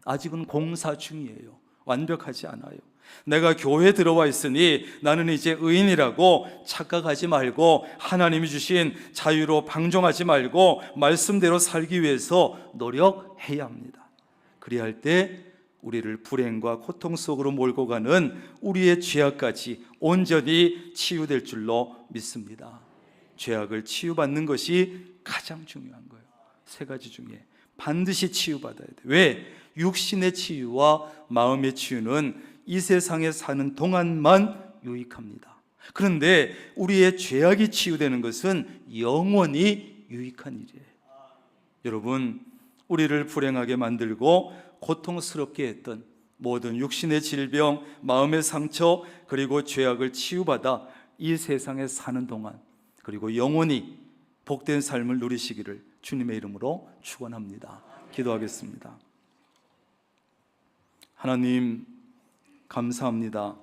아직은 공사 중이에요. 완벽하지 않아요. 내가 교회에 들어와 있으니 나는 이제 의인이라고 착각하지 말고, 하나님이 주신 자유로 방종하지 말고 말씀대로 살기 위해서 노력해야 합니다. 그리할 때 우리를 불행과 고통 속으로 몰고 가는 우리의 죄악까지 온전히 치유될 줄로 믿습니다. 죄악을 치유받는 것이 가장 중요한 거예요. 세 가지 중에 반드시 치유받아야 돼요. 왜? 육신의 치유와 마음의 치유는 이 세상에 사는 동안만 유익합니다. 그런데 우리의 죄악이 치유되는 것은 영원히 유익한 일이에요. 여러분, 우리를 불행하게 만들고 고통스럽게 했던 모든 육신의 질병, 마음의 상처, 그리고 죄악을 치유받아 이 세상에 사는 동안, 그리고 영원히 복된 삶을 누리시기를 주님의 이름으로 축원합니다. 기도하겠습니다. 하나님, 감사합니다.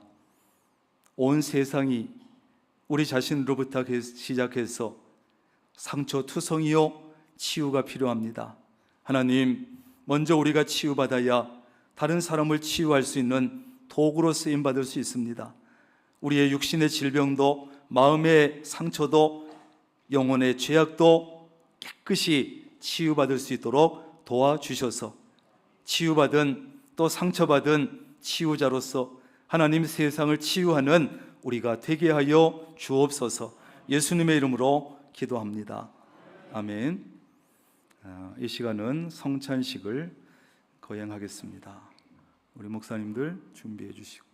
온 세상이 우리 자신으로부터 시작해서 상처투성이요 치유가 필요합니다. 하나님, 먼저 우리가 치유받아야 다른 사람을 치유할 수 있는 도구로 쓰임받을 수 있습니다. 우리의 육신의 질병도, 마음의 상처도, 영혼의 죄악도 깨끗이 치유받을 수 있도록 도와주셔서 치유받은, 또 상처받은 치유자로서 하나님 세상을 치유하는 우리가 되게 하여 주옵소서. 예수님의 이름으로 기도합니다. 아멘. 이 시간은 성찬식을 거행하겠습니다. 우리 목사님들 준비해 주시고.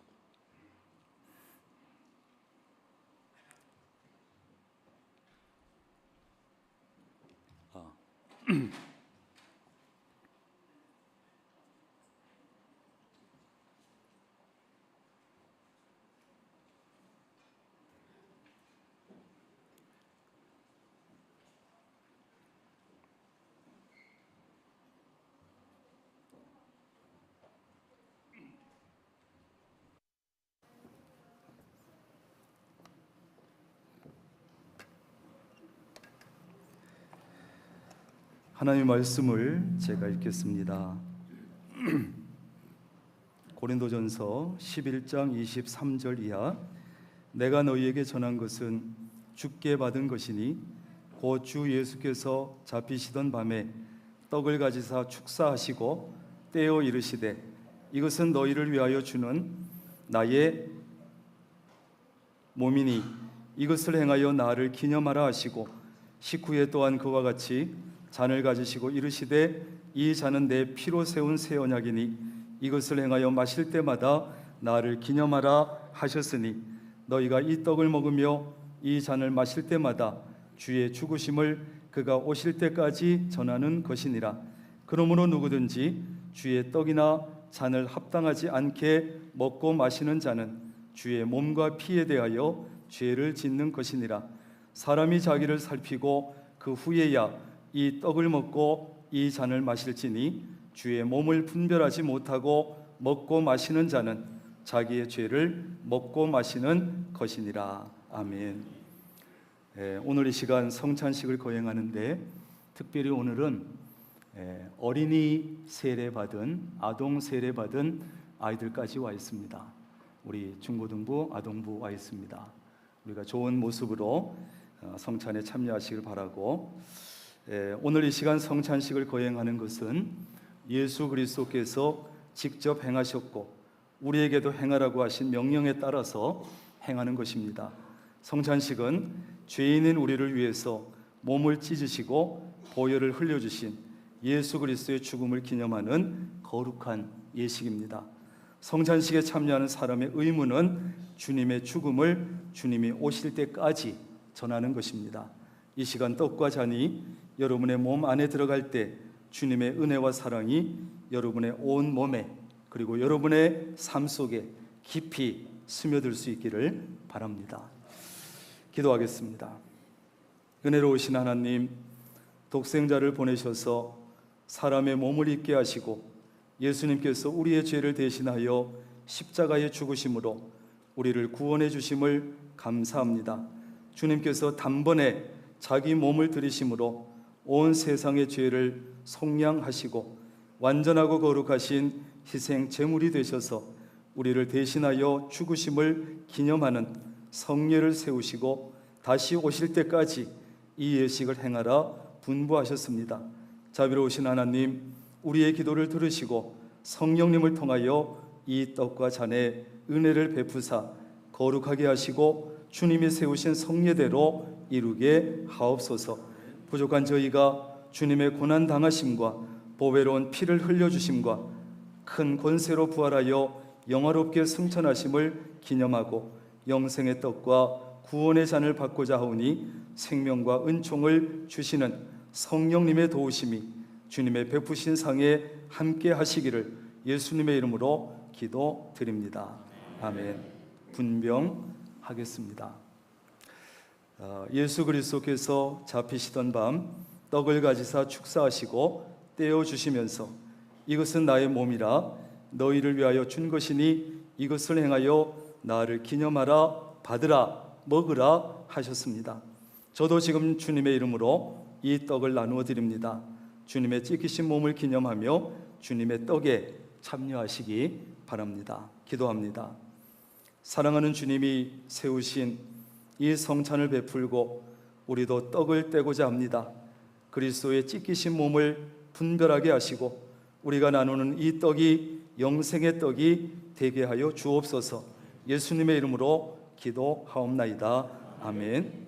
하나님의 말씀을 제가 읽겠습니다. 고린도전서 11장 23절 이하. 내가 너희에게 전한 것은 주께 받은 것이니 곧 주 예수께서 잡히시던 밤에 떡을 가지사 축사하시고 떼어 이르시되, 이것은 너희를 위하여 주는 나의 몸이니 이것을 행하여 나를 기념하라 하시고, 식후에 또한 그와 같이 잔을 가지시고 이르시되, 이 잔은 내 피로 세운 새 언약이니 이것을 행하여 마실 때마다 나를 기념하라 하셨으니, 너희가 이 떡을 먹으며 이 잔을 마실 때마다 주의 죽으심을 그가 오실 때까지 전하는 것이니라. 그러므로 누구든지 주의 떡이나 잔을 합당하지 않게 먹고 마시는 자는 주의 몸과 피에 대하여 죄를 짓는 것이니라. 사람이 자기를 살피고 그 후에야 이 떡을 먹고 이 잔을 마실지니, 주의 몸을 분별하지 못하고 먹고 마시는 자는 자기의 죄를 먹고 마시는 것이니라. 아멘. 오늘 이 시간 성찬식을 거행하는데 특별히 오늘은 어린이 세례받은, 아동 세례받은 아이들까지 와 있습니다. 우리 중고등부, 아동부 와 있습니다. 우리가 좋은 모습으로 성찬에 참여하시길 바라고, 오늘 이 시간 성찬식을 거행하는 것은 예수 그리스도께서 직접 행하셨고 우리에게도 행하라고 하신 명령에 따라서 행하는 것입니다. 성찬식은 죄인인 우리를 위해서 몸을 찢으시고 보혈을 흘려주신 예수 그리스도의 죽음을 기념하는 거룩한 예식입니다. 성찬식에 참여하는 사람의 의무는 주님의 죽음을 주님이 오실 때까지 전하는 것입니다. 이 시간 떡과 잔이 여러분의 몸 안에 들어갈 때 주님의 은혜와 사랑이 여러분의 온 몸에 그리고 여러분의 삶 속에 깊이 스며들 수 있기를 바랍니다. 기도하겠습니다. 은혜로우신 하나님, 독생자를 보내셔서 사람의 몸을 입게 하시고 예수님께서 우리의 죄를 대신하여 십자가에 죽으심으로 우리를 구원해 주심을 감사합니다. 주님께서 단번에 자기 몸을 들이심으로 온 세상의 죄를 속량하시고 완전하고 거룩하신 희생 제물이 되셔서 우리를 대신하여 죽으심을 기념하는 성례를 세우시고 다시 오실 때까지 이 예식을 행하라 분부하셨습니다. 자비로우신 하나님, 우리의 기도를 들으시고 성령님을 통하여 이 떡과 잔에 은혜를 베푸사 거룩하게 하시고 주님이 세우신 성례대로 이루게 하옵소서. 부족한 저희가 주님의 고난 당하심과 보배로운 피를 흘려주심과 큰 권세로 부활하여 영화롭게 승천하심을 기념하고 영생의 떡과 구원의 잔을 받고자 하오니 생명과 은총을 주시는 성령님의 도우심이 주님의 베푸신 상에 함께 하시기를 예수님의 이름으로 기도드립니다. 아멘. 분병하겠습니다. 예수 그리스도께서 잡히시던 밤 떡을 가지사 축사하시고 떼어 주시면서 이것은 나의 몸이라 너희를 위하여 준 것이니 이것을 행하여 나를 기념하라, 받으라, 먹으라 하셨습니다. 저도 지금 주님의 이름으로 이 떡을 나누어 드립니다. 주님의 찢기신 몸을 기념하며 주님의 떡에 참여하시기 바랍니다. 기도합니다. 사랑하는 주님이 세우신 이 성찬을 베풀고 우리도 떡을 떼고자 합니다. 그리스도의 찢기신 몸을 분별하게 하시고 우리가 나누는 이 떡이 영생의 떡이 되게 하여 주옵소서. 예수님의 이름으로 기도하옵나이다. 아멘.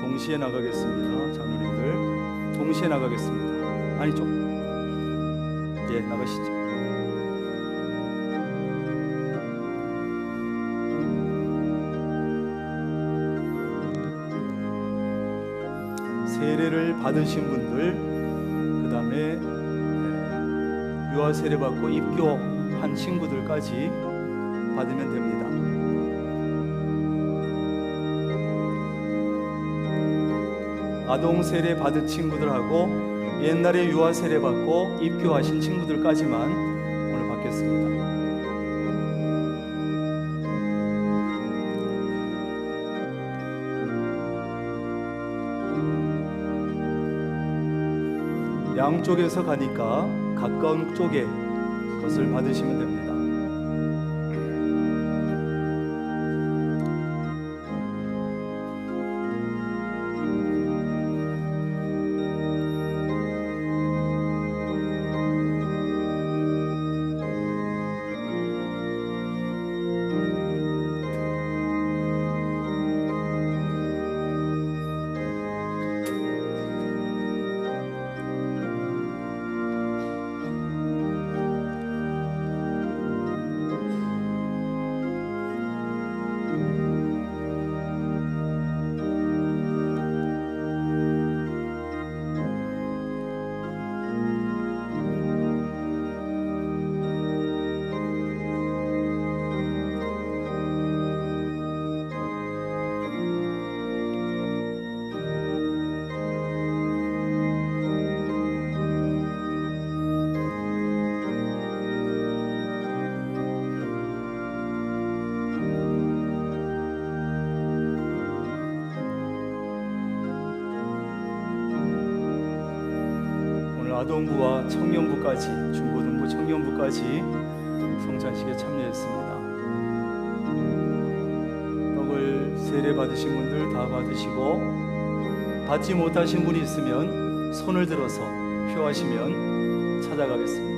동시에 나가겠습니다. 장로님들 동시에 나가겠습니다. 아니 좀 나가시죠. 세례를 받으신 분들, 그 다음에 유아 세례 받고 입교한 친구들까지 받으면 됩니다. 아동 세례 받은 친구들하고 옛날에 유아 세례 받고 입교하신 친구들까지만 오늘 받겠습니다. 양쪽에서 가니까 가까운 쪽에 것을 받으시면 됩니다. 아동부와 청년부까지, 중고등부 청년부까지 성찬식에 참여했습니다. 떡을 세례 받으신 분들 다 받으시고, 받지 못하신 분이 있으면 손을 들어서 표하시면 찾아가겠습니다.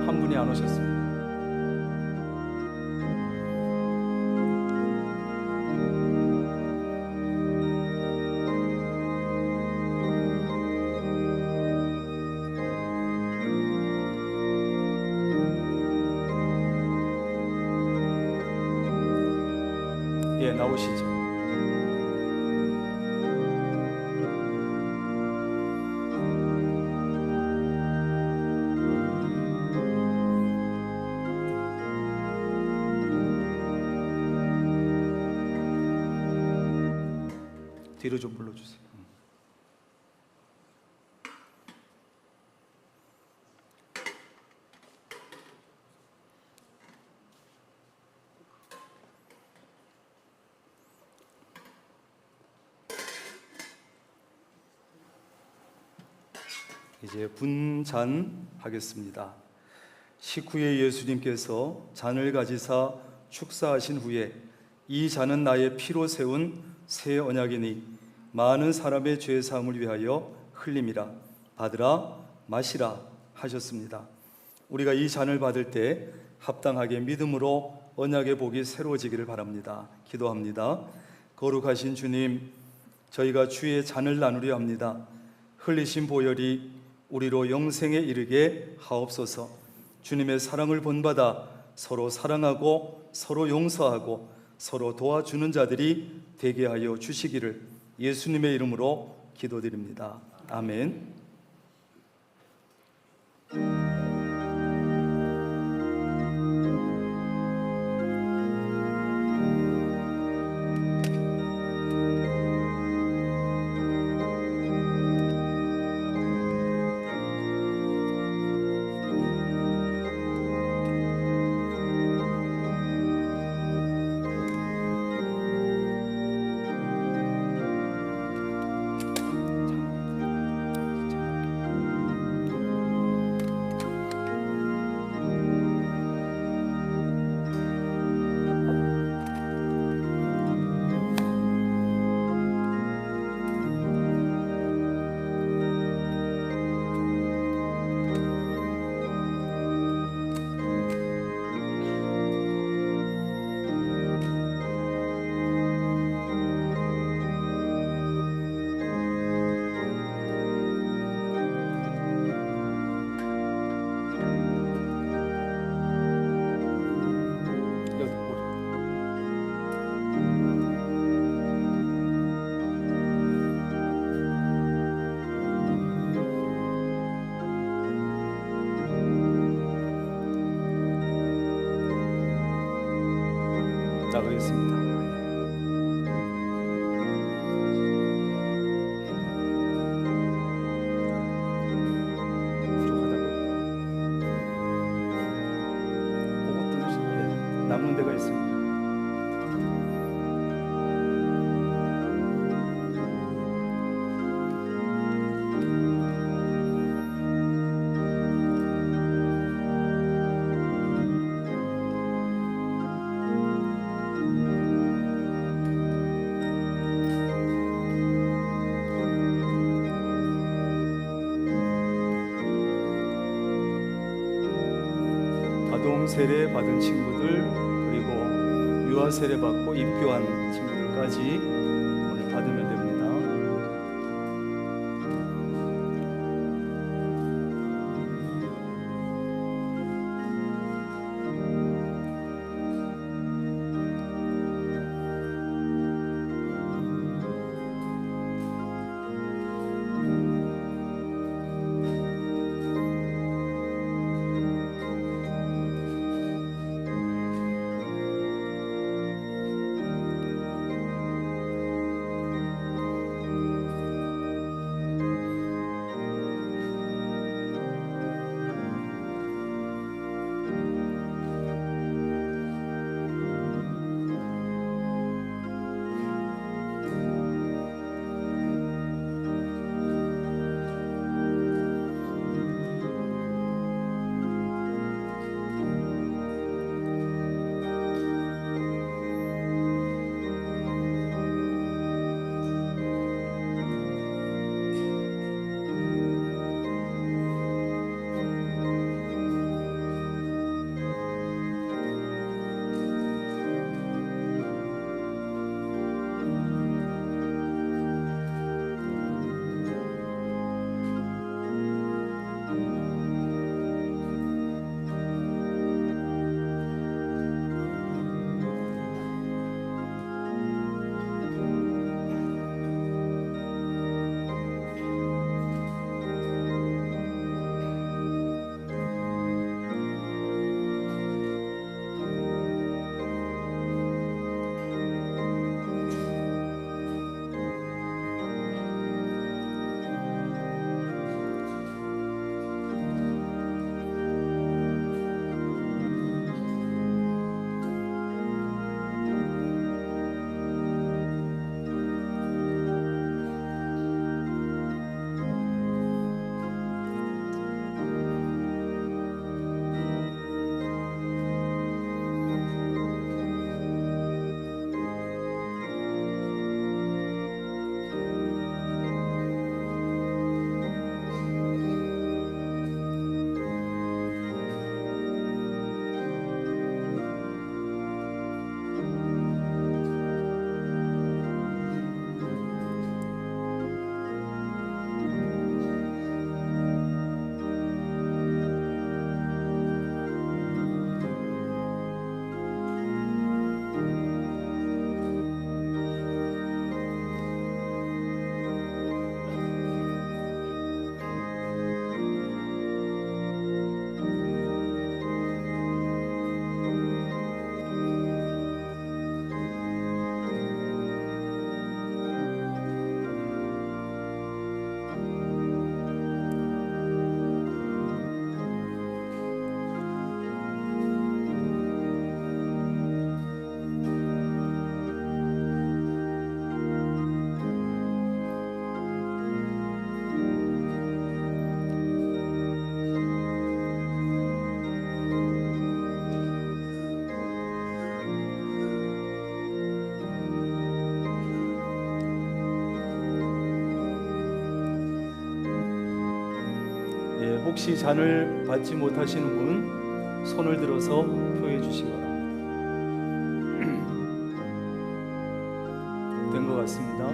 한 분이 안 오셨습니다. 예, 나오시죠. 뒤로 좀 불러주세요. 이제 분잔하겠습니다. 식후에 예수님께서 잔을 가지사 축사하신 후에 이 잔은 나의 피로 세운 새 언약이니 많은 사람의 죄 사함을 위하여 흘림이라. 받으라 마시라 하셨습니다. 우리가 이 잔을 받을 때 합당하게 믿음으로 언약의 복이 새로워지기를 바랍니다. 기도합니다. 거룩하신 주님, 저희가 주의 잔을 나누려 합니다. 흘리신 보혈이 우리로 영생에 이르게 하옵소서. 주님의 사랑을 본받아 서로 사랑하고 서로 용서하고 서로 도와주는 자들이 되게 하여 주시기를 예수님의 이름으로 기도드립니다. 아멘. 나가겠습니다. 남는 데가 있습니다. 아동 세례 받은 친구들, 그리고 유아 세례 받고 입교한 친구들까지 오늘 받으면 됩니다. 혹시 잔을 받지 못하시는 분 손을 들어서 표해 주시기 바랍니다. 된 것 같습니다.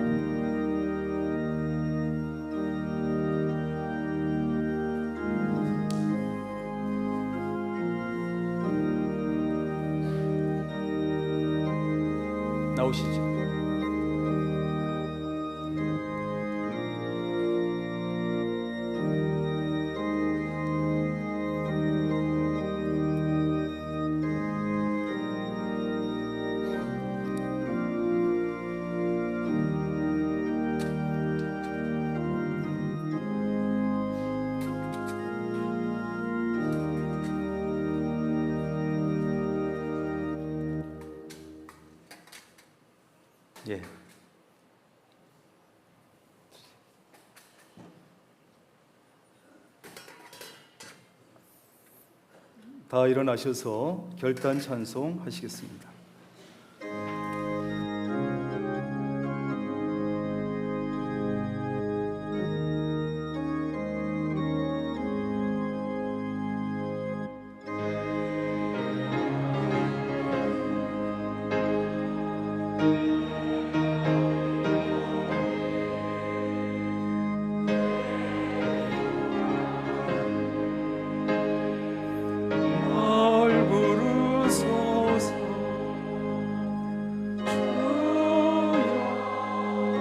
나오시죠. 예. 다 일어나셔서 결단 찬송 하시겠습니다. 날 부르소서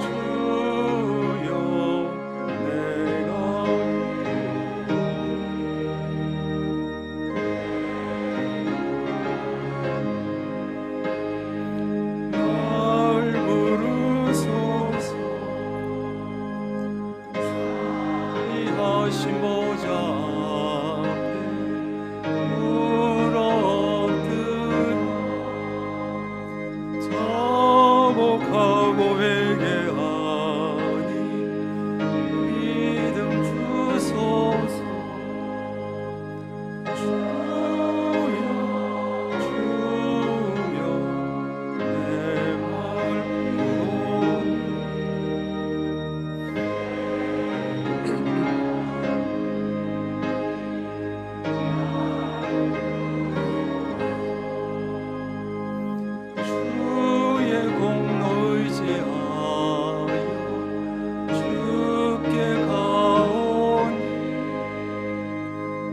주여 내가 날 부르소서 귀하신 보좌 하고 회개하니 믿음 주소서 주여 내 주의 공로 의지하여 주께 가오니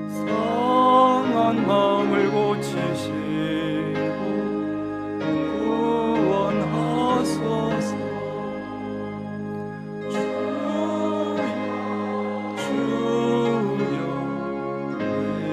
상한 마음을 고치시고 구원하소서 주여 내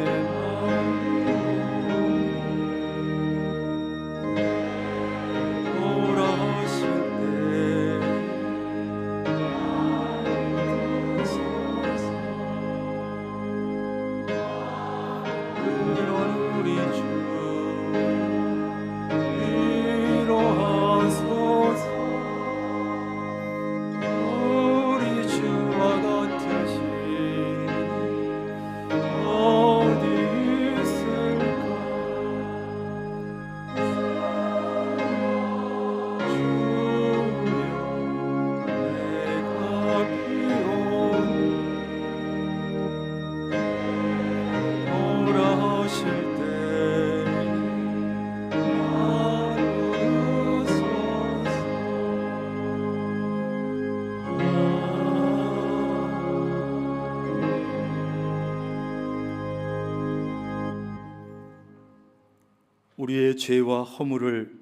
우리의 죄와 허물을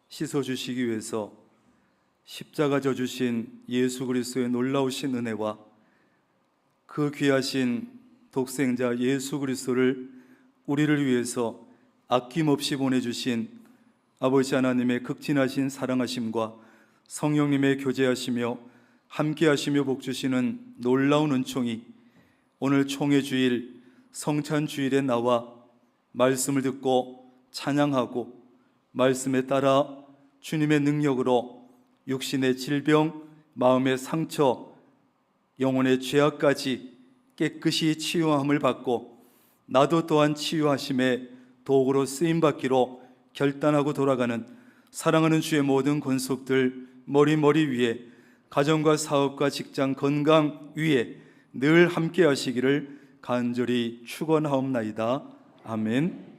씻어주시기 위해서 십자가 져 주신 예수 그리스도의 놀라우신 은혜와 그 귀하신 독생자 예수 그리스도를 우리를 위해서 아낌없이 보내주신 아버지 하나님의 극진하신 사랑하심과 성령님의 교제하시며 함께하시며 복주시는 놀라운 은총이 오늘 총회 주일 성찬 주일에 나와 말씀을 듣고 찬양하고 말씀에 따라 주님의 능력으로 육신의 질병, 마음의 상처, 영혼의 죄악까지 깨끗이 치유함을 받고 나도 또한 치유하심의 도구로 쓰임받기로 결단하고 돌아가는 사랑하는 주의 모든 권속들 머리 위에 가정과 사업과 직장 건강 위에 늘 함께 하시기를 간절히 축원하옵나이다. 아멘.